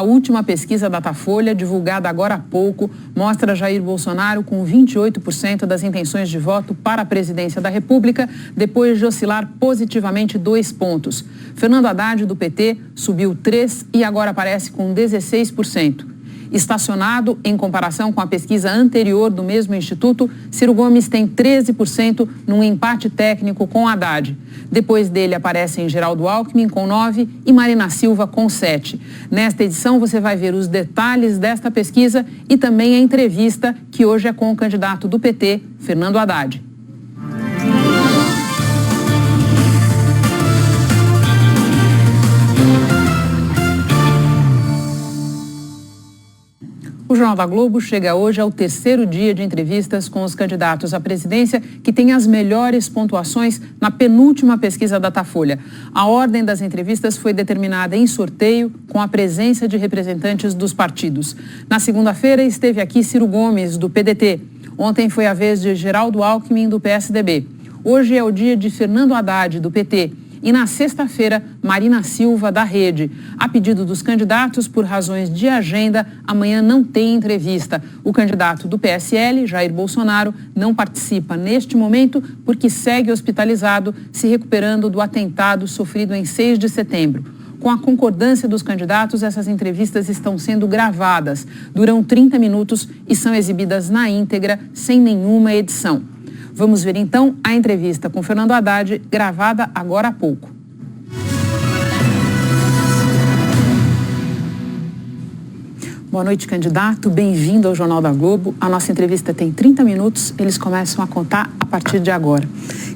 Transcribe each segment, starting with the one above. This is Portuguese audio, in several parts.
última pesquisa Datafolha, divulgada agora há pouco, mostra Jair Bolsonaro com 28% das intenções de voto para a presidência da República, depois de oscilar positivamente 2 pontos. Fernando Haddad, do PT, subiu 3 e agora aparece com 16%. Estacionado em comparação com a pesquisa anterior do mesmo instituto, Ciro Gomes tem 13% num empate técnico com Haddad. Depois dele aparecem Geraldo Alckmin com 9% e Marina Silva com 7%. Nesta edição você vai ver os detalhes desta pesquisa e também a entrevista que hoje é com o candidato do PT, Fernando Haddad. O Jornal da Globo chega hoje ao 3º dia de entrevistas com os candidatos à presidência que têm as melhores pontuações na penúltima pesquisa Datafolha. A ordem das entrevistas foi determinada em sorteio com a presença de representantes dos partidos. Na segunda-feira esteve aqui Ciro Gomes, do PDT. Ontem foi a vez de Geraldo Alckmin, do PSDB. Hoje é o dia de Fernando Haddad, do PT. E na sexta-feira, Marina Silva, da Rede. A pedido dos candidatos, por razões de agenda, amanhã não tem entrevista. O candidato do PSL, Jair Bolsonaro, não participa neste momento porque segue hospitalizado, se recuperando do atentado sofrido em 6 de setembro. Com a concordância dos candidatos, essas entrevistas estão sendo gravadas. Duram 30 minutos e são exibidas na íntegra, sem nenhuma edição. Vamos ver então a entrevista com Fernando Haddad, gravada agora há pouco. Boa noite, candidato. Bem-vindo ao Jornal da Globo. A nossa entrevista tem 30 minutos, eles começam a contar a partir de agora.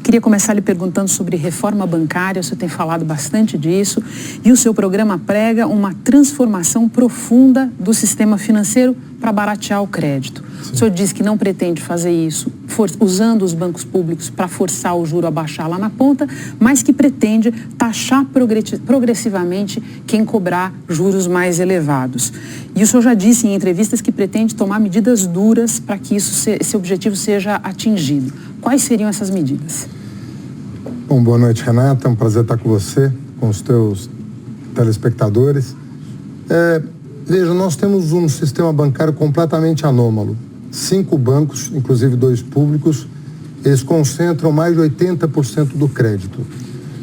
Queria começar lhe perguntando sobre reforma bancária, o senhor tem falado bastante disso, e o seu programa prega uma transformação profunda do sistema financeiro para baratear o crédito. Sim. O senhor diz que não pretende fazer isso usando os bancos públicos para forçar o juro a baixar lá na ponta, mas que pretende taxar progressivamente quem cobrar juros mais elevados. E o senhor já disse em entrevistas que pretende tomar medidas duras para que esse objetivo seja atingido. Quais seriam essas medidas? Bom, boa noite, Renata. É um prazer estar com você, com os teus telespectadores. Veja, nós temos um sistema bancário completamente anômalo. 5 bancos, inclusive 2 públicos, eles concentram mais de 80% do crédito.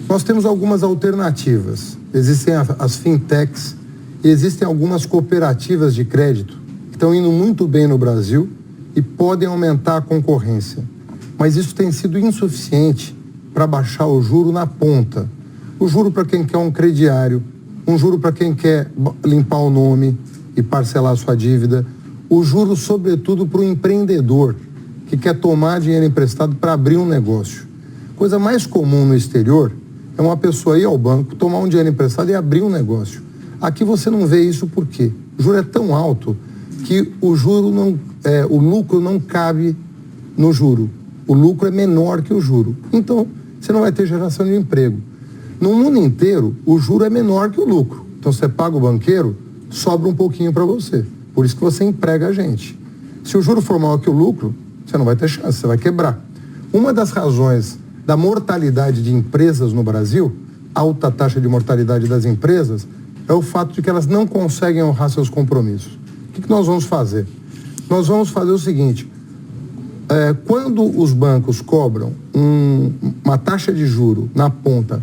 Nós temos algumas alternativas. Existem as fintechs e existem algumas cooperativas de crédito que estão indo muito bem no Brasil e podem aumentar a concorrência. Mas isso tem sido insuficiente para baixar o juro na ponta. O juro para quem quer um crediário, um juro para quem quer limpar o nome e parcelar sua dívida, o juro, sobretudo, para o empreendedor que quer tomar dinheiro emprestado para abrir um negócio. Coisa mais comum no exterior é uma pessoa ir ao banco, tomar um dinheiro emprestado e abrir um negócio. Aqui você não vê isso por quê? O juro é tão alto que o lucro não cabe no juro. O lucro é menor que o juro. Então, você não vai ter geração de emprego. No mundo inteiro, o juro é menor que o lucro. Então, você paga o banqueiro, sobra um pouquinho para você. Por isso que você emprega a gente. Se o juro for maior que o lucro, você não vai ter chance, você vai quebrar. Uma das razões da mortalidade de empresas no Brasil, alta taxa de mortalidade das empresas, é o fato de que elas não conseguem honrar seus compromissos. O que nós vamos fazer? Nós vamos fazer o seguinte: quando os bancos cobram uma taxa de juro na ponta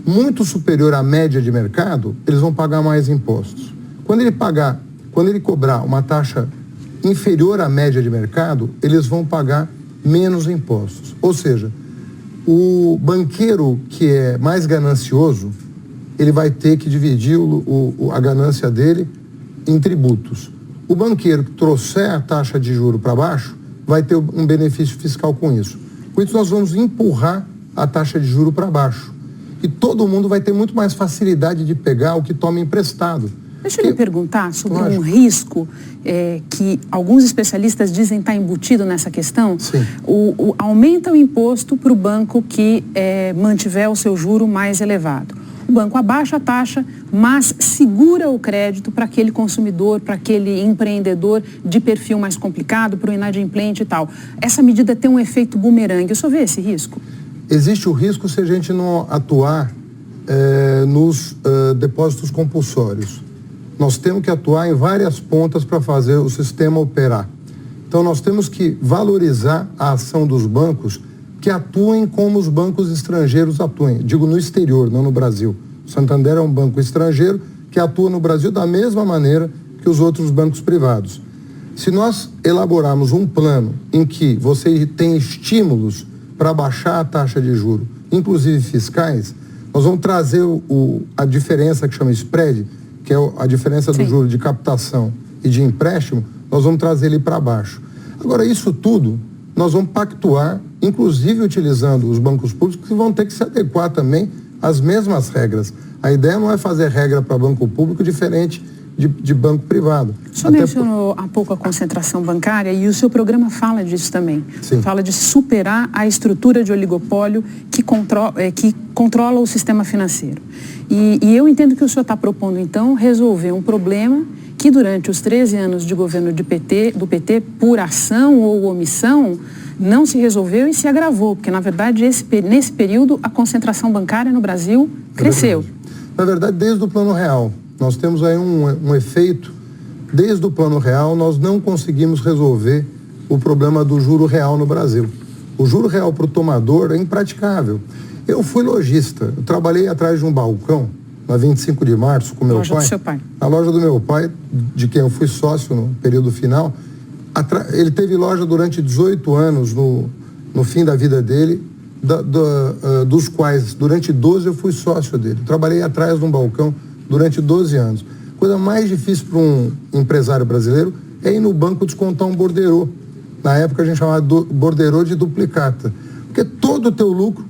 muito superior à média de mercado, eles vão pagar mais impostos. Quando ele cobrar uma taxa inferior à média de mercado, eles vão pagar menos impostos. Ou seja, o banqueiro que é mais ganancioso, ele vai ter que dividir a ganância dele em tributos. O banqueiro que trouxer a taxa de juro para baixo vai ter um benefício fiscal com isso. Com isso, nós vamos empurrar a taxa de juro para baixo. E todo mundo vai ter muito mais facilidade de pegar o que toma emprestado. Deixa eu lhe perguntar sobre um risco que alguns especialistas dizem estar embutido nessa questão. Sim. Aumenta o imposto para o banco que mantiver o seu juro mais elevado. O banco abaixa a taxa, mas segura o crédito para aquele consumidor, para aquele empreendedor de perfil mais complicado, para o inadimplente e tal. Essa medida tem um efeito bumerangue. O senhor vê esse risco? Existe o risco se a gente não atuar nos depósitos compulsórios. Nós temos que atuar em várias pontas para fazer o sistema operar. Então, nós temos que valorizar a ação dos bancos que atuem como os bancos estrangeiros atuem. Digo, no exterior, não no Brasil. O Santander é um banco estrangeiro que atua no Brasil da mesma maneira que os outros bancos privados. Se nós elaborarmos um plano em que você tem estímulos para baixar a taxa de juros, inclusive fiscais, nós vamos trazer a diferença que chama spread, que é a diferença do juro de captação e de empréstimo, nós vamos trazer ele para baixo. Agora, isso tudo, nós vamos pactuar, inclusive utilizando os bancos públicos, que vão ter que se adequar também às mesmas regras. A ideia não é fazer regra para banco público diferente de banco privado. O senhor mencionou há pouco a concentração bancária e o seu programa fala disso também. Sim. Fala de superar a estrutura de oligopólio que controla o sistema financeiro. E eu entendo que o senhor está propondo, então, resolver um problema que durante os 13 anos de governo do PT, por ação ou omissão, não se resolveu e se agravou, porque, na verdade, nesse período, a concentração bancária no Brasil cresceu. Na verdade, desde o Plano Real. Nós temos aí um efeito. Desde o Plano Real, nós não conseguimos resolver o problema do juro real no Brasil. O juro real para o tomador é impraticável. Eu fui lojista, eu trabalhei atrás de um balcão, na 25 de março, com meu pai. Loja do seu pai. A loja do meu pai, de quem eu fui sócio no período final. Ele teve loja durante 18 anos no fim da vida dele, dos quais, durante 12, eu fui sócio dele. Trabalhei atrás de um balcão durante 12 anos. A coisa mais difícil para um empresário brasileiro é ir no banco descontar um borderô. Na época a gente chamava borderô de duplicata. Porque todo o teu lucro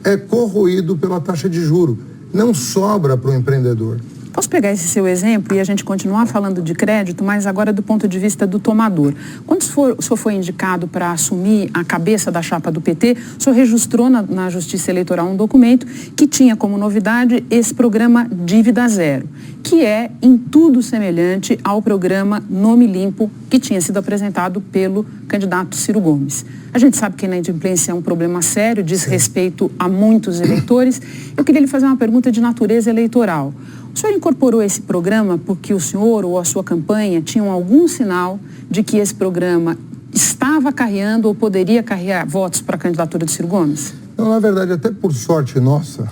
é corroído pela taxa de juro. Não sobra para o empreendedor. Posso pegar esse seu exemplo e a gente continuar falando de crédito, mas agora do ponto de vista do tomador. Quando o senhor foi indicado para assumir a cabeça da chapa do PT, o senhor registrou na Justiça Eleitoral um documento que tinha como novidade esse programa Dívida Zero, que é em tudo semelhante ao programa Nome Limpo que tinha sido apresentado pelo candidato Ciro Gomes. A gente sabe que a inadimplência é um problema sério, diz respeito a muitos eleitores. Eu queria lhe fazer uma pergunta de natureza eleitoral. O senhor incorporou esse programa porque o senhor ou a sua campanha tinham algum sinal de que esse programa estava acarreando ou poderia acarrear votos para a candidatura de Ciro Gomes? Não, na verdade, até por sorte nossa,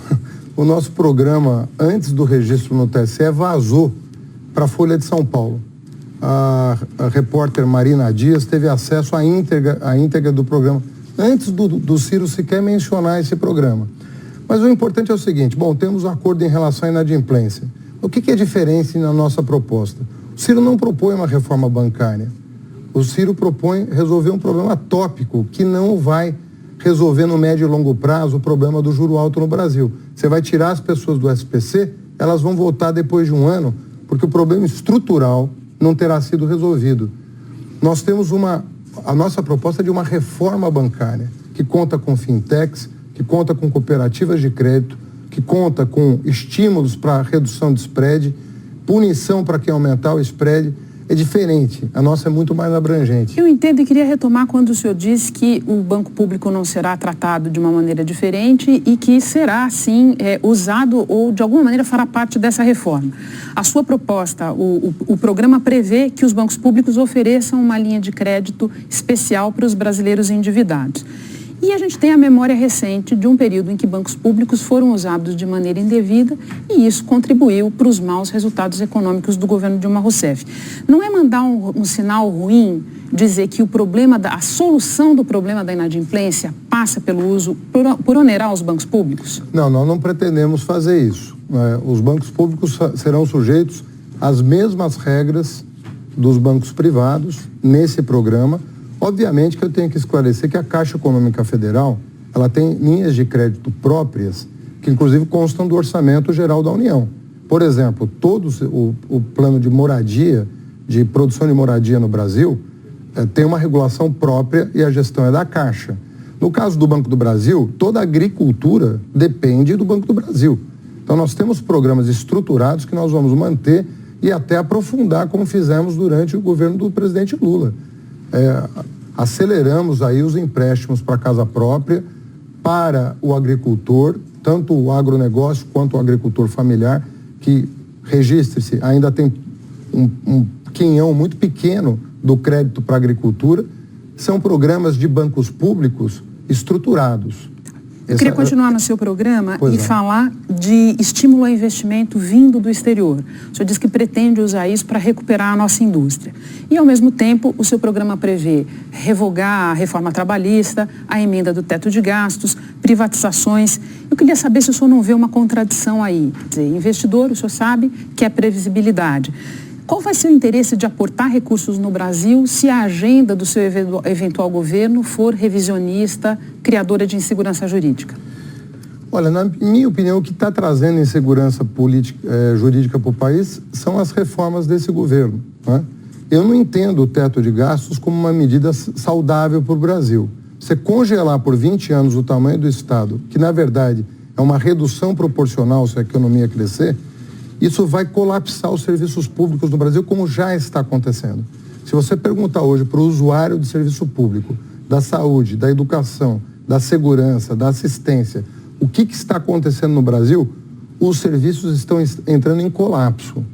o nosso programa, antes do registro no TSE, vazou para a Folha de São Paulo. A repórter Marina Dias teve acesso à íntegra do programa, antes do Ciro sequer mencionar esse programa. Mas o importante é o seguinte, temos um acordo em relação à inadimplência. O que é diferente na nossa proposta? O Ciro não propõe uma reforma bancária. O Ciro propõe resolver um problema tópico que não vai resolver no médio e longo prazo o problema do juro alto no Brasil. Você vai tirar as pessoas do SPC, elas vão voltar depois de um ano, porque o problema estrutural não terá sido resolvido. Nós temos a nossa proposta é de uma reforma bancária, que conta com fintechs, que conta com cooperativas de crédito, que conta com estímulos para redução de spread, punição para quem aumentar o spread. É diferente, a nossa é muito mais abrangente. Eu entendo e queria retomar quando o senhor disse que o banco público não será tratado de uma maneira diferente e que será, sim, usado ou de alguma maneira fará parte dessa reforma. A sua proposta, o programa prevê que os bancos públicos ofereçam uma linha de crédito especial para os brasileiros endividados. E a gente tem a memória recente de um período em que bancos públicos foram usados de maneira indevida e isso contribuiu para os maus resultados econômicos do governo Dilma Rousseff. Não é mandar um sinal ruim dizer que a solução do problema da inadimplência passa pelo uso, por onerar os bancos públicos? Não, nós não pretendemos fazer isso. Os bancos públicos serão sujeitos às mesmas regras dos bancos privados nesse programa. Obviamente que eu tenho que esclarecer que a Caixa Econômica Federal, ela tem linhas de crédito próprias, que inclusive constam do Orçamento Geral da União. Por exemplo, todo o plano de moradia, de produção de moradia no Brasil, tem uma regulação própria e a gestão é da Caixa. No caso do Banco do Brasil, toda a agricultura depende do Banco do Brasil. Então nós temos programas estruturados que nós vamos manter e até aprofundar como fizemos durante o governo do presidente Lula. Aceleramos aí os empréstimos para casa própria, para o agricultor, tanto o agronegócio quanto o agricultor familiar, que, registre-se, ainda tem um quinhão muito pequeno do crédito para a agricultura, são programas de bancos públicos estruturados. Eu queria continuar no seu programa e falar de estímulo ao investimento vindo do exterior. O senhor diz que pretende usar isso para recuperar a nossa indústria. E, ao mesmo tempo, o seu programa prevê revogar a reforma trabalhista, a emenda do teto de gastos, privatizações. Eu queria saber se o senhor não vê uma contradição aí. Quer dizer, investidor, o senhor sabe, quer previsibilidade. Qual vai ser o interesse de aportar recursos no Brasil se a agenda do seu eventual governo for revisionista, criadora de insegurança jurídica? Olha, na minha opinião, o que está trazendo insegurança jurídica para o país são as reformas desse governo, né? Eu não entendo o teto de gastos como uma medida saudável para o Brasil. Você congelar por 20 anos o tamanho do Estado, que na verdade é uma redução proporcional se a economia crescer, isso vai colapsar os serviços públicos no Brasil, como já está acontecendo. Se você perguntar hoje para o usuário de serviço público, da saúde, da educação, da segurança, da assistência, o que está acontecendo no Brasil, os serviços estão entrando em colapso,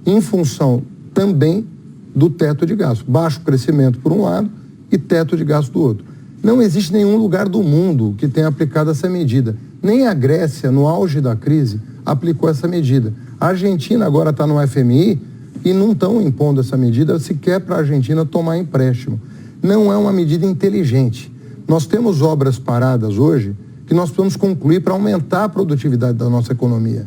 em função também do teto de gasto. Baixo crescimento por um lado e teto de gasto do outro. Não existe nenhum lugar do mundo que tenha aplicado essa medida. Nem a Grécia, no auge da crise, aplicou essa medida. A Argentina agora está no FMI e não estão impondo essa medida sequer para a Argentina tomar empréstimo. Não é uma medida inteligente. Nós temos obras paradas hoje que nós precisamos concluir para aumentar a produtividade da nossa economia.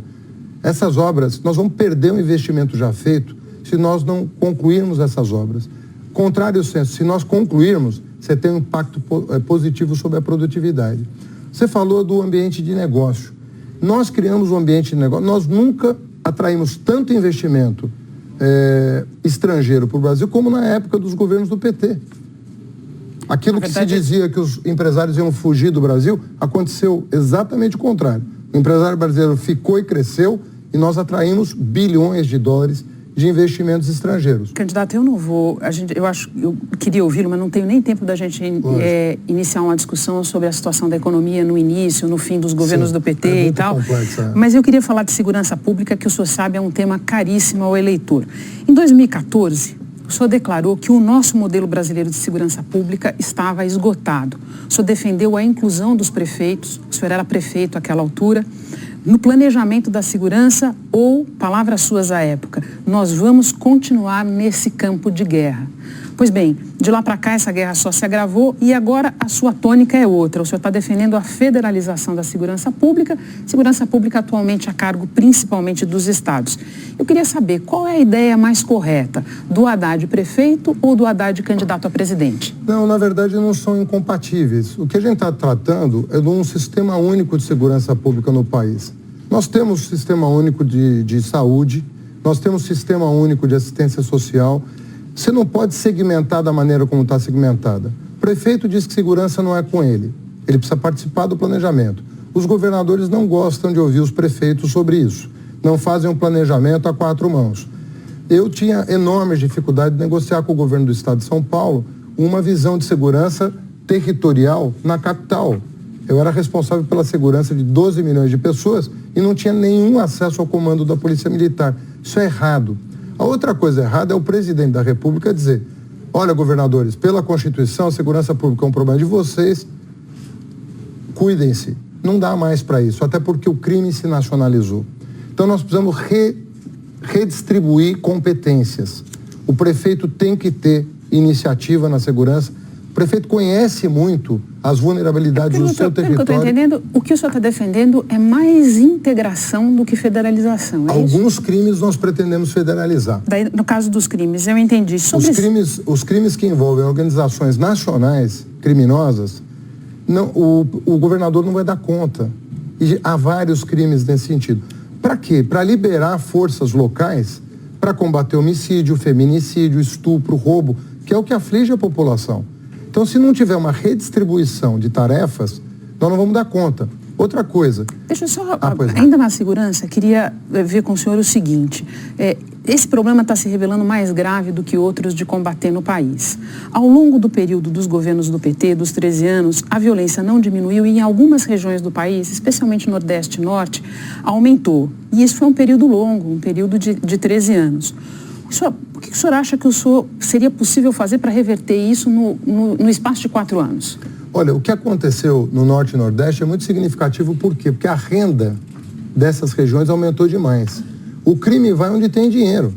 Essas obras, nós vamos perder o investimento já feito se nós não concluirmos essas obras. Contrário senso, se nós concluirmos, você tem um impacto positivo sobre a produtividade. Você falou do ambiente de negócio. Nós criamos um ambiente de negócio, nós nunca atraímos tanto investimento estrangeiro para o Brasil como na época dos governos do PT. Aquilo que se dizia que os empresários iam fugir do Brasil, aconteceu exatamente o contrário. O empresário brasileiro ficou e cresceu e nós atraímos bilhões de dólares de investimentos estrangeiros. Candidato, eu não vou, eu queria ouvi-lo, mas não tenho nem tempo da gente iniciar uma discussão sobre a situação da economia no início, no fim dos governos do PT e tal. Complexa. Mas eu queria falar de segurança pública, que o senhor sabe é um tema caríssimo ao eleitor. Em 2014, o senhor declarou que o nosso modelo brasileiro de segurança pública estava esgotado. O senhor defendeu a inclusão dos prefeitos, o senhor era prefeito àquela altura, no planejamento da segurança ou, palavras suas à época, nós vamos continuar nesse campo de guerra. Pois bem, de lá para cá essa guerra só se agravou e agora a sua tônica é outra. O senhor está defendendo a federalização da segurança pública atualmente a cargo principalmente dos estados. Eu queria saber qual é a ideia mais correta, do Haddad prefeito ou do Haddad candidato a presidente? Não, na verdade não são incompatíveis. O que a gente está tratando é de um sistema único de segurança pública no país. Nós temos sistema único de saúde, nós temos sistema único de assistência social. Você não pode segmentar da maneira como está segmentada. O prefeito diz que segurança não é com ele. Ele precisa participar do planejamento. Os governadores não gostam de ouvir os prefeitos sobre isso. Não fazem um planejamento a quatro mãos. Eu tinha enormes dificuldades de negociar com o governo do estado de São Paulo uma visão de segurança territorial na capital. Eu era responsável pela segurança de 12 milhões de pessoas e não tinha nenhum acesso ao comando da Polícia Militar. Isso é errado. A outra coisa errada é o presidente da República dizer: olha, governadores, pela Constituição, a segurança pública é um problema de vocês, cuidem-se. Não dá mais para isso, até porque o crime se nacionalizou. Então nós precisamos redistribuir competências. O prefeito tem que ter iniciativa na segurança. O prefeito conhece muito as vulnerabilidades do seu território. Pelo que eu estou entendendo, o que o senhor está defendendo é mais integração do que federalização, é Alguns isso? crimes nós pretendemos federalizar. Daí, no caso dos crimes, eu entendi. Os crimes que envolvem organizações nacionais criminosas, o governador não vai dar conta. E há vários crimes nesse sentido. Para quê? Para liberar forças locais para combater homicídio, feminicídio, estupro, roubo, que é o que aflige a população. Então, se não tiver uma redistribuição de tarefas, nós não vamos dar conta. Outra coisa... Deixa eu só, ainda na segurança, queria ver com o senhor o seguinte, esse problema está se revelando mais grave do que outros de combater no país. Ao longo do período dos governos do PT, dos 13 anos, a violência não diminuiu e em algumas regiões do país, especialmente Nordeste e Norte, aumentou. E isso foi um período longo, um período de 13 anos. O que o senhor acha que seria possível fazer para reverter isso no espaço de 4 anos? Olha, o que aconteceu no Norte e Nordeste é muito significativo. Por quê? Porque a renda dessas regiões aumentou demais. O crime vai onde tem dinheiro.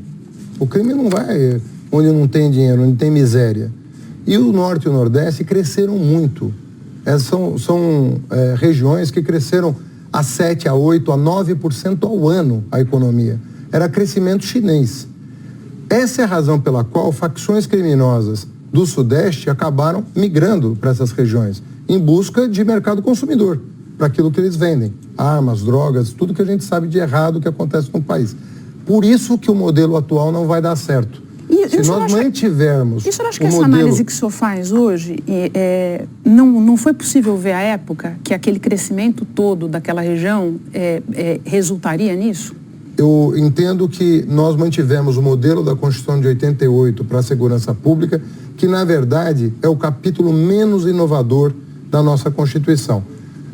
O crime não vai onde não tem dinheiro, onde tem miséria. E o Norte e o Nordeste cresceram muito. São regiões que cresceram a 7%, a 8%, a 9% ao ano a economia. Era crescimento chinês. Essa é a razão pela qual facções criminosas do Sudeste acabaram migrando para essas regiões, em busca de mercado consumidor, para aquilo que eles vendem, armas, drogas, tudo que a gente sabe de errado que acontece no país. Por isso que o modelo atual não vai dar certo. Se nós mantivermos... E o senhor acha que essa análise que o senhor faz hoje, não foi possível ver à época que aquele crescimento todo daquela região resultaria nisso? Eu entendo que nós mantivemos o modelo da Constituição de 88 para a segurança pública, que na verdade é o capítulo menos inovador da nossa Constituição.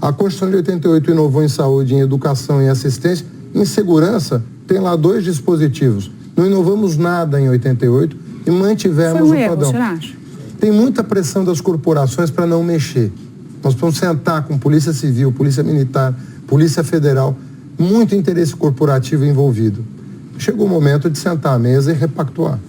A Constituição de 88 inovou em saúde, em educação e assistência. Em segurança tem lá 2 dispositivos. Não inovamos nada em 88 e mantivemos o padrão. Você acha? Tem muita pressão das corporações para não mexer. Nós vamos sentar com Polícia Civil, Polícia Militar, Polícia Federal, muito interesse corporativo envolvido. Chegou o momento de sentar à mesa e repactuar.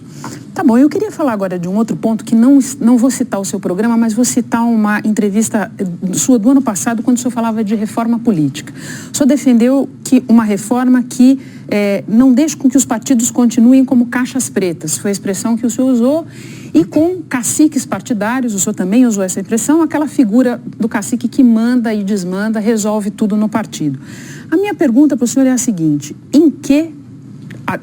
Tá bom, eu queria falar agora de um outro ponto que não vou citar o seu programa, mas vou citar uma entrevista sua do ano passado, quando o senhor falava de reforma política. O senhor defendeu uma reforma que não deixe com que os partidos continuem como caixas pretas, foi a expressão que o senhor usou, e com caciques partidários, o senhor também usou essa expressão, aquela figura do cacique que manda e desmanda, resolve tudo no partido. A minha pergunta para o senhor é a seguinte: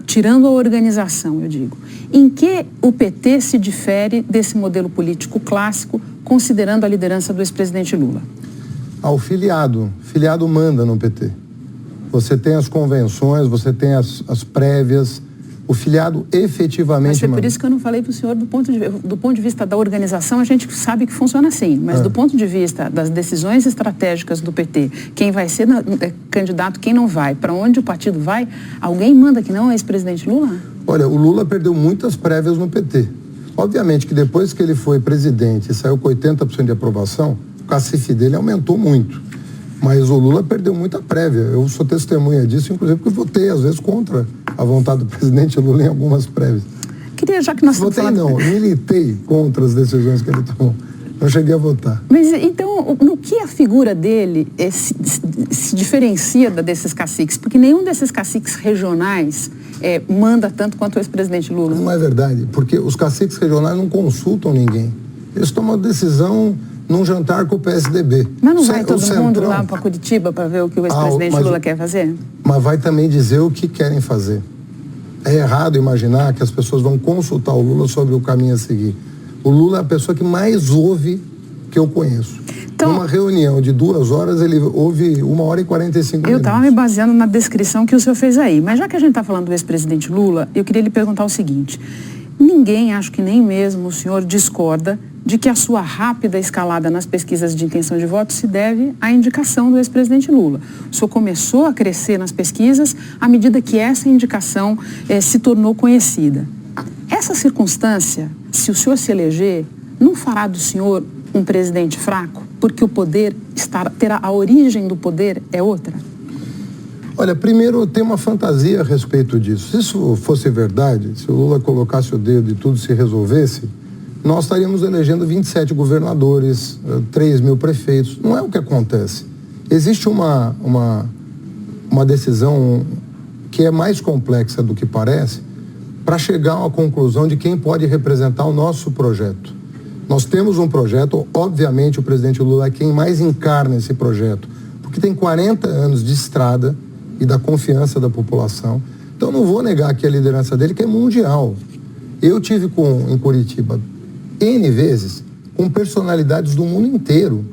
tirando a organização, eu digo, em que o PT se difere desse modelo político clássico, considerando a liderança do ex-presidente Lula? O filiado manda no PT. Você tem as convenções, você tem as prévias, o filiado efetivamente Mas foi manda. por isso que eu não falei para o senhor do ponto de vista da organização, a gente sabe que funciona assim, mas do ponto de vista das decisões estratégicas do PT, quem vai ser candidato, quem não vai, para onde o partido vai, alguém manda que não é ex-presidente Lula? Olha, o Lula perdeu muitas prévias no PT. Obviamente que depois que ele foi presidente e saiu com 80% de aprovação, o cacife dele aumentou muito. Mas o Lula perdeu muita prévia. Eu sou testemunha disso, inclusive porque votei, às vezes, contra a vontade do presidente Lula em algumas prévias. Queria, já que nós estamos falando... Não, militei contra as decisões que ele tomou. Não cheguei a votar. Mas, então, no que a figura dele se diferencia desses caciques? Porque nenhum desses caciques regionais manda tanto quanto o ex-presidente Lula. Não é verdade, porque os caciques regionais não consultam ninguém. Eles tomam a decisão num jantar com o PSDB. Mas não vai todo mundo lá para Curitiba para ver o que o ex-presidente Lula quer fazer? Mas vai também dizer o que querem fazer. É errado imaginar que as pessoas vão consultar o Lula sobre o caminho a seguir. O Lula é a pessoa que mais ouve que eu conheço. Então, numa reunião de 2 horas, ele ouve 1 hora e 45 minutos. Eu estava me baseando na descrição que o senhor fez aí. Mas já que a gente está falando do ex-presidente Lula, eu queria lhe perguntar o seguinte. Ninguém, acho que nem mesmo o senhor, discorda de que a sua rápida escalada nas pesquisas de intenção de voto se deve à indicação do ex-presidente Lula. O senhor começou a crescer nas pesquisas à medida que essa indicação se tornou conhecida. Essa circunstância, se o senhor se eleger, não fará do senhor um presidente fraco? Porque o poder terá a origem do poder é outra? Olha, primeiro tem uma fantasia a respeito disso. Se isso fosse verdade, se o Lula colocasse o dedo e tudo se resolvesse, nós estaríamos elegendo 27 governadores, 3 mil prefeitos. Não é o que acontece. Existe uma decisão que é mais complexa do que parece para chegar a uma conclusão de quem pode representar o nosso projeto. Nós temos um projeto, obviamente o presidente Lula é quem mais encarna esse projeto, porque tem 40 anos de estrada e da confiança da população. Então não vou negar que a liderança dele que é mundial. Eu tive em Curitiba N vezes com personalidades do mundo inteiro.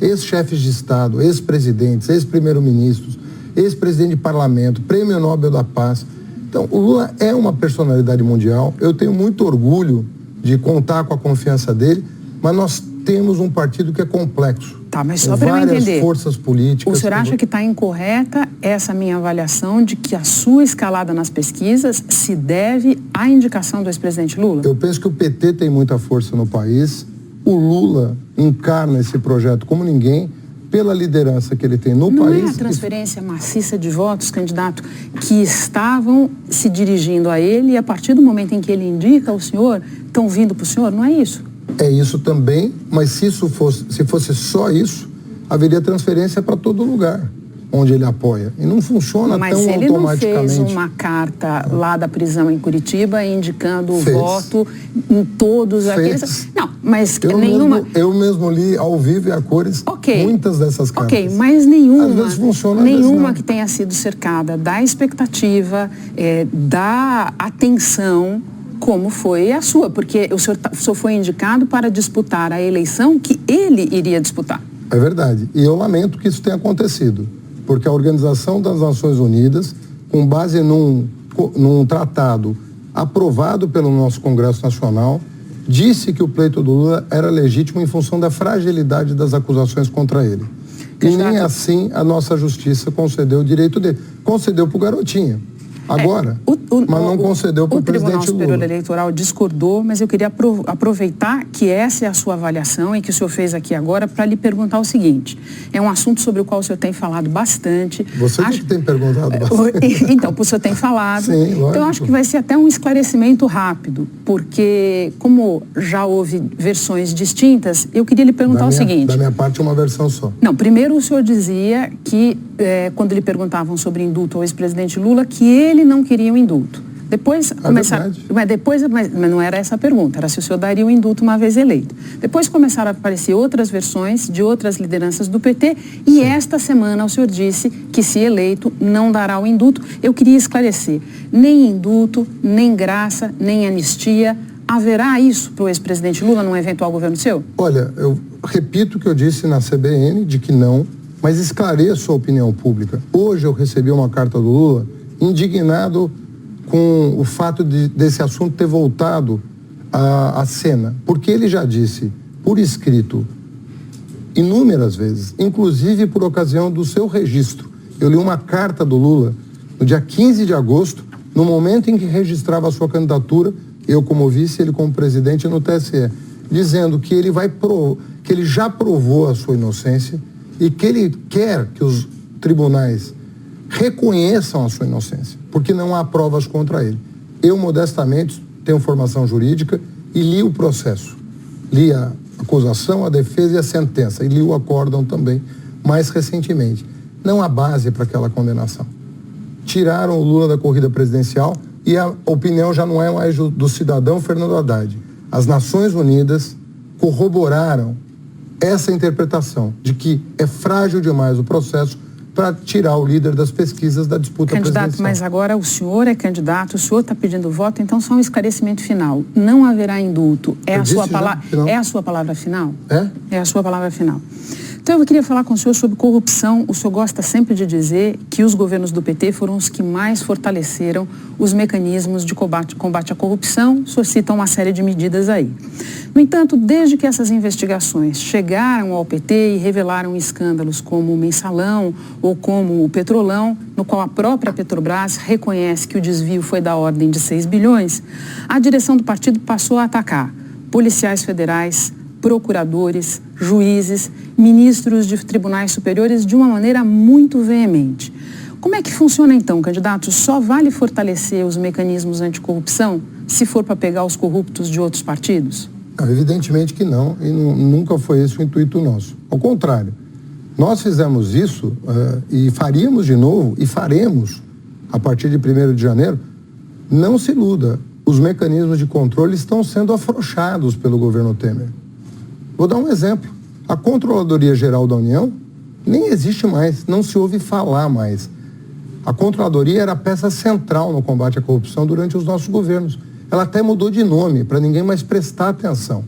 ex-chefes de Estado, ex-presidentes, ex-primeiro-ministros, ex-presidente de parlamento, Prêmio Nobel da Paz. Então, o Lula é uma personalidade mundial. Eu tenho muito orgulho de contar com a confiança dele, mas nós temos um partido que é complexo. Tá, mas só para eu entender, várias forças políticas. O senhor acha que está incorreta essa minha avaliação de que a sua escalada nas pesquisas se deve à indicação do ex-presidente Lula? Eu penso que o PT tem muita força no país. O Lula encarna esse projeto como ninguém, pela liderança que ele tem no país. Não é a transferência maciça de votos, candidato, que estavam se dirigindo a ele e a partir do momento em que ele indica o senhor, estão vindo para o senhor? Não é isso? É isso também, mas se fosse só isso, haveria transferência para todo lugar onde ele apoia. E não funciona tão automaticamente. Mas ele não fez uma carta lá da prisão em Curitiba indicando o voto em todos aqueles... Não, mas nenhuma... Eu mesmo li ao vivo e a cores muitas dessas cartas. Ok, mas nenhuma, às vezes funciona, nenhuma que tenha sido cercada da expectativa, da atenção, como foi a sua, porque o senhor foi indicado para disputar a eleição que ele iria disputar. É verdade, e eu lamento que isso tenha acontecido, porque a Organização das Nações Unidas, com base num tratado aprovado pelo nosso Congresso Nacional, disse que o pleito do Lula era legítimo em função da fragilidade das acusações contra ele. E nem assim a nossa justiça concedeu o direito dele. Concedeu para o garotinho. Agora, mas não concedeu para o presidente Lula. O Tribunal Superior Eleitoral discordou, mas eu queria aproveitar que essa é a sua avaliação e que o senhor fez aqui agora para lhe perguntar o seguinte. É um assunto sobre o qual o senhor tem falado bastante. Você que tem perguntado bastante. Então, o senhor tem falado. Sim, lógico. Então, eu acho que vai ser até um esclarecimento rápido, porque como já houve versões distintas, eu queria lhe perguntar o seguinte. Da minha parte, uma versão só. Não, primeiro o senhor dizia que, quando lhe perguntavam sobre indulto ao ex-presidente Lula, que ele não queria o indulto. Depois começaram, mas não era essa a pergunta, era se o senhor daria o indulto uma vez eleito. Depois começaram a aparecer outras versões de outras lideranças do PT e esta semana o senhor disse que, se eleito, não dará o indulto. Eu queria esclarecer, nem indulto, nem graça, nem anistia. Haverá isso para o ex-presidente Lula num eventual governo seu? Olha, eu repito o que eu disse na CBN, de que não, mas esclareço a opinião pública. Hoje eu recebi uma carta do Lula indignado com o fato desse assunto ter voltado à cena, porque ele já disse, por escrito, inúmeras vezes, inclusive por ocasião do seu registro. Eu li uma carta do Lula no dia 15 de agosto, no momento em que registrava a sua candidatura, eu como vice, ele como presidente no TSE, dizendo que ele que ele já provou a sua inocência e que ele quer que os tribunais reconheçam a sua inocência, porque não há provas contra ele. Eu, modestamente, tenho formação jurídica e li o processo. Li a acusação, a defesa e a sentença. E li o acórdão também, mais recentemente. Não há base para aquela condenação. Tiraram o Lula da corrida presidencial e a opinião já não é mais do cidadão Fernando Haddad. As Nações Unidas corroboraram essa interpretação de que é frágil demais o processo para tirar o líder das pesquisas da disputa presidencial. Candidato, mas agora o senhor é candidato, o senhor está pedindo voto, então só um esclarecimento final. Não haverá indulto. É a sua palavra final? É a sua palavra final. Então eu queria falar com o senhor sobre corrupção. O senhor gosta sempre de dizer que os governos do PT foram os que mais fortaleceram os mecanismos de combate à corrupção. O senhor cita uma série de medidas aí. No entanto, desde que essas investigações chegaram ao PT e revelaram escândalos como o Mensalão ou como o Petrolão, no qual a própria Petrobras reconhece que o desvio foi da ordem de 6 bilhões, a direção do partido passou a atacar policiais federais, procuradores, juízes, ministros de tribunais superiores de uma maneira muito veemente. Como é que funciona então, candidato? Só vale fortalecer os mecanismos anticorrupção se for para pegar os corruptos de outros partidos? Não, evidentemente que não, e nunca foi esse o intuito nosso. Ao contrário, nós fizemos isso e faríamos de novo, e faremos a partir de 1º de janeiro. Não se iluda, os mecanismos de controle estão sendo afrouxados pelo governo Temer. Vou dar um exemplo. A Controladoria Geral da União nem existe mais, não se ouve falar mais. A Controladoria era a peça central no combate à corrupção durante os nossos governos. Ela até mudou de nome, para ninguém mais prestar atenção.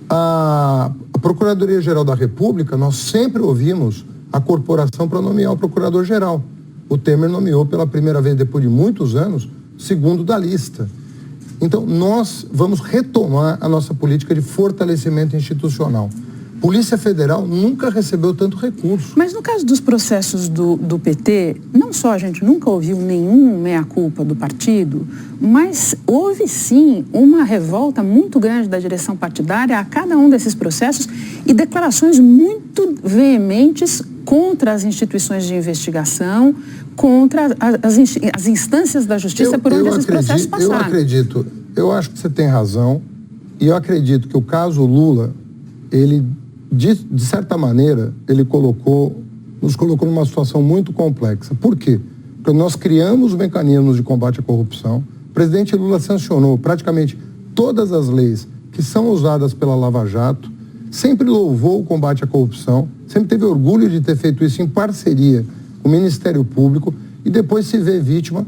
A Procuradoria-Geral da República, nós sempre ouvimos a corporação para nomear o Procurador-Geral. O Temer nomeou pela primeira vez, depois de muitos anos, segundo da lista. Então, nós vamos retomar a nossa política de fortalecimento institucional. Polícia Federal nunca recebeu tanto recurso. Mas no caso dos processos do PT, não só a gente nunca ouviu nenhum meia-culpa do partido, mas houve sim uma revolta muito grande da direção partidária a cada um desses processos e declarações muito veementes contra as instituições de investigação, contra as instâncias da justiça por onde esses processos passaram. Eu acho que você tem razão, e eu acredito que o caso Lula, ele, de certa maneira, ele nos colocou numa situação muito complexa. Por quê? Porque nós criamos mecanismos de combate à corrupção, o presidente Lula sancionou praticamente todas as leis que são usadas pela Lava Jato, sempre louvou o combate à corrupção, sempre teve orgulho de ter feito isso em parceria com o Ministério Público e depois se vê vítima,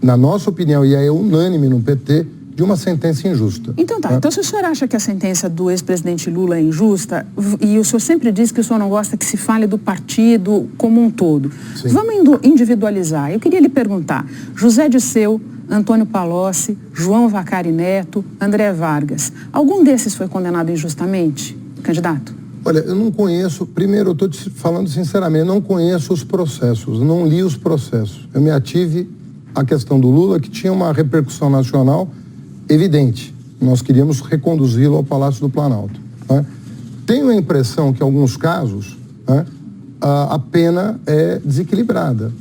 na nossa opinião, e é unânime no PT, de uma sentença injusta. Então tá, então se o senhor acha que a sentença do ex-presidente Lula é injusta, e o senhor sempre diz que o senhor não gosta que se fale do partido como um todo, sim, vamos individualizar. Eu queria lhe perguntar, José Disseu, Antônio Palocci, João Vacari Neto, André Vargas, algum desses foi condenado injustamente, candidato? Olha, eu não conheço, primeiro eu estou te falando sinceramente, eu não conheço os processos, não li os processos. Eu me ative à questão do Lula, que tinha uma repercussão nacional evidente. Nós queríamos reconduzi-lo ao Palácio do Planalto. Né? Tenho a impressão que, em alguns casos, né, a pena é desequilibrada.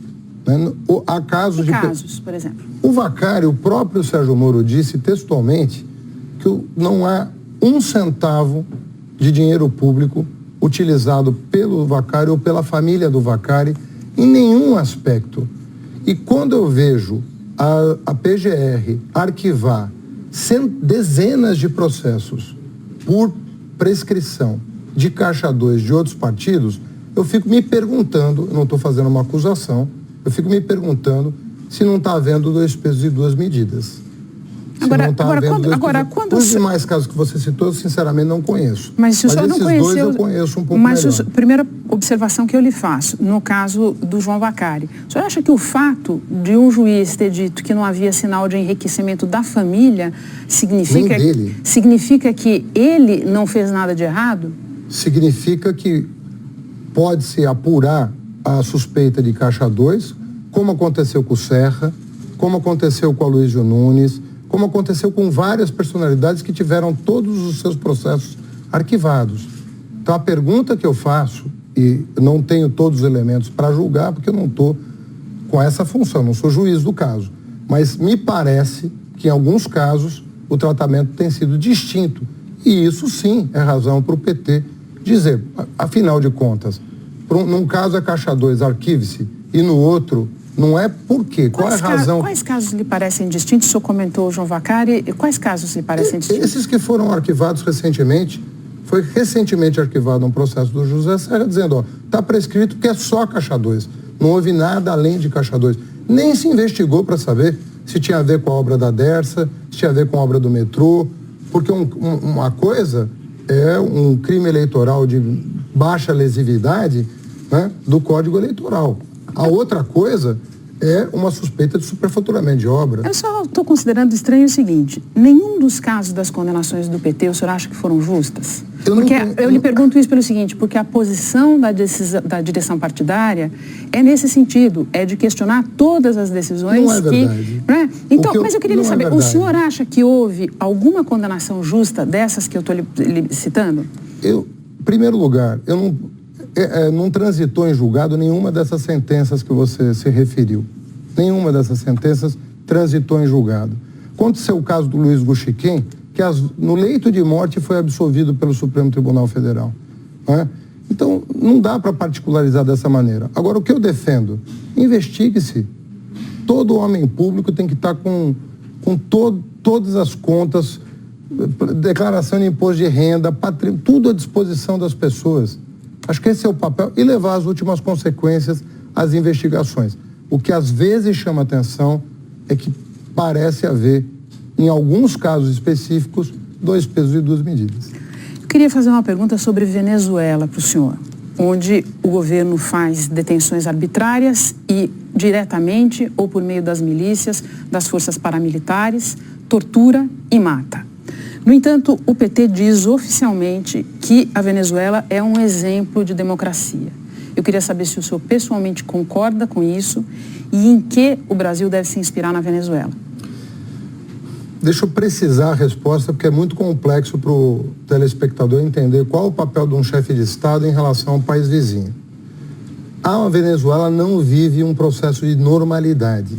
Né? Há casos casos, por exemplo? O Vacari, o próprio Sérgio Moro disse textualmente que não há um centavo de dinheiro público utilizado pelo Vacari ou pela família do Vacari em nenhum aspecto. E quando eu vejo a PGR arquivar dezenas de processos por prescrição de Caixa 2 de outros partidos, eu fico me perguntando, eu não estou fazendo uma acusação, eu fico me perguntando se não está havendo dois pesos e duas medidas. Quando os demais casos que você citou, eu sinceramente não conheço. Mas se o senhor não conheceu, dois eu conheço um pouco melhor. Primeira observação que eu lhe faço, no caso do João Vacari, o senhor acha que o fato de um juiz ter dito que não havia sinal de enriquecimento da família significa que ele não fez nada de errado? Significa que pode-se apurar a suspeita de Caixa 2, como aconteceu com o Serra, como aconteceu com a Aloysio Nunes, como aconteceu com várias personalidades que tiveram todos os seus processos arquivados. Então, a pergunta que eu faço, e não tenho todos os elementos para julgar, porque eu não estou com essa função, não sou juiz do caso, mas me parece que, em alguns casos, o tratamento tem sido distinto. E isso, sim, é razão para o PT dizer, afinal de contas, num caso é Caixa 2, arquive-se, e no outro... Não é por quê? Qual é a razão? Quais casos lhe parecem distintos? O senhor comentou, João Vacari. Quais casos lhe parecem distintos? Esses que foram arquivados recentemente, foi recentemente arquivado um processo do José Serra dizendo, ó, está prescrito que é só Caixa 2. Não houve nada além de Caixa 2. Nem se investigou para saber se tinha a ver com a obra da Dersa, se tinha a ver com a obra do metrô, porque uma coisa é um crime eleitoral de baixa lesividade, né, do Código Eleitoral. A outra coisa é uma suspeita de superfaturamento de obra. Eu só estou considerando estranho o seguinte, nenhum dos casos das condenações do PT, o senhor acha que foram justas? Eu lhe pergunto isso pelo seguinte, porque a posição da direção partidária é nesse sentido, é de questionar todas as decisões não é verdade. Né? Então, mas eu queria lhe saber, o senhor acha que houve alguma condenação justa dessas que eu estou lhe citando? Em primeiro lugar, eu não transitou em julgado nenhuma dessas sentenças que você se referiu. Nenhuma dessas sentenças transitou em julgado. Aconteceu o caso do Luiz Guxiquem, que no leito de morte foi absolvido pelo Supremo Tribunal Federal. Né? Então, não dá para particularizar dessa maneira. Agora, o que eu defendo? Investigue-se. Todo homem público tem que estar com todas as contas, declaração de imposto de renda, patrimônio, tudo à disposição das pessoas. Acho que esse é o papel, e levar as últimas consequências às investigações. O que às vezes chama atenção é que parece haver, em alguns casos específicos, dois pesos e duas medidas. Queria fazer uma pergunta sobre Venezuela para o senhor, onde o governo faz detenções arbitrárias e diretamente ou por meio das milícias, das forças paramilitares, tortura e mata. No entanto, o PT diz oficialmente que a Venezuela é um exemplo de democracia. Eu queria saber se o senhor pessoalmente concorda com isso e em que o Brasil deve se inspirar na Venezuela. Deixa eu precisar a resposta, porque é muito complexo para o telespectador entender qual o papel de um chefe de Estado em relação ao país vizinho. A Venezuela não vive um processo de normalidade.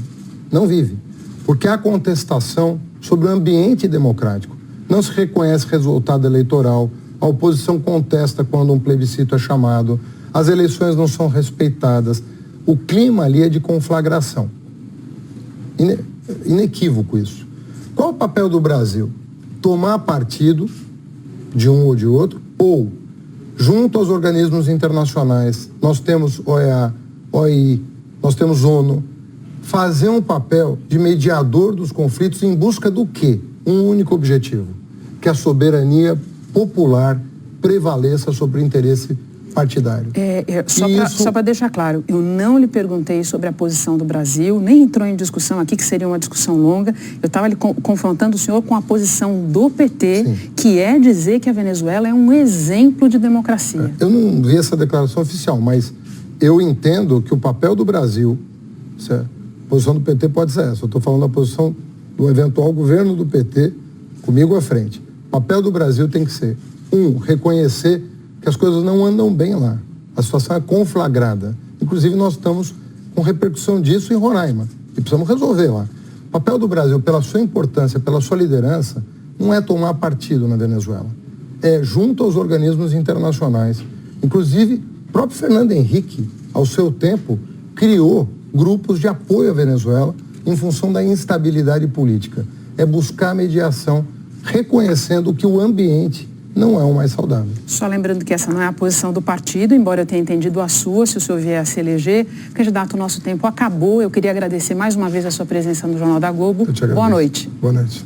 Não vive. Porque há contestação sobre o ambiente democrático. Não se reconhece resultado eleitoral, a oposição contesta quando um plebiscito é chamado, as eleições não são respeitadas. O clima ali é de conflagração. Inequívoco isso. Qual o papel do Brasil? Tomar partido de um ou de outro, ou, junto aos organismos internacionais, nós temos OEA, OI, nós temos ONU, fazer um papel de mediador dos conflitos em busca do quê? Um único objetivo, que a soberania popular prevaleça sobre o interesse partidário. Só para deixar claro, eu não lhe perguntei sobre a posição do Brasil, nem entrou em discussão aqui, que seria uma discussão longa. Eu estava confrontando o senhor com a posição do PT, sim, que é dizer que a Venezuela é um exemplo de democracia. Eu não vi essa declaração oficial, mas eu entendo que o papel do Brasil, certo? A posição do PT pode ser essa. Eu estou falando da posição do eventual governo do PT comigo à frente. O papel do Brasil tem que ser, reconhecer que as coisas não andam bem lá. A situação é conflagrada. Inclusive, nós estamos com repercussão disso em Roraima. E precisamos resolver lá. O papel do Brasil, pela sua importância, pela sua liderança, não é tomar partido na Venezuela. É junto aos organismos internacionais. Inclusive, o próprio Fernando Henrique, ao seu tempo, criou grupos de apoio à Venezuela em função da instabilidade política. É buscar mediação, reconhecendo que o ambiente não é o mais saudável. Só lembrando que essa não é a posição do partido, embora eu tenha entendido a sua, se o senhor vier a se eleger. Candidato, o nosso tempo acabou. Eu queria agradecer mais uma vez a sua presença no Jornal da Globo. Eu te agradeço. Boa noite. Boa noite.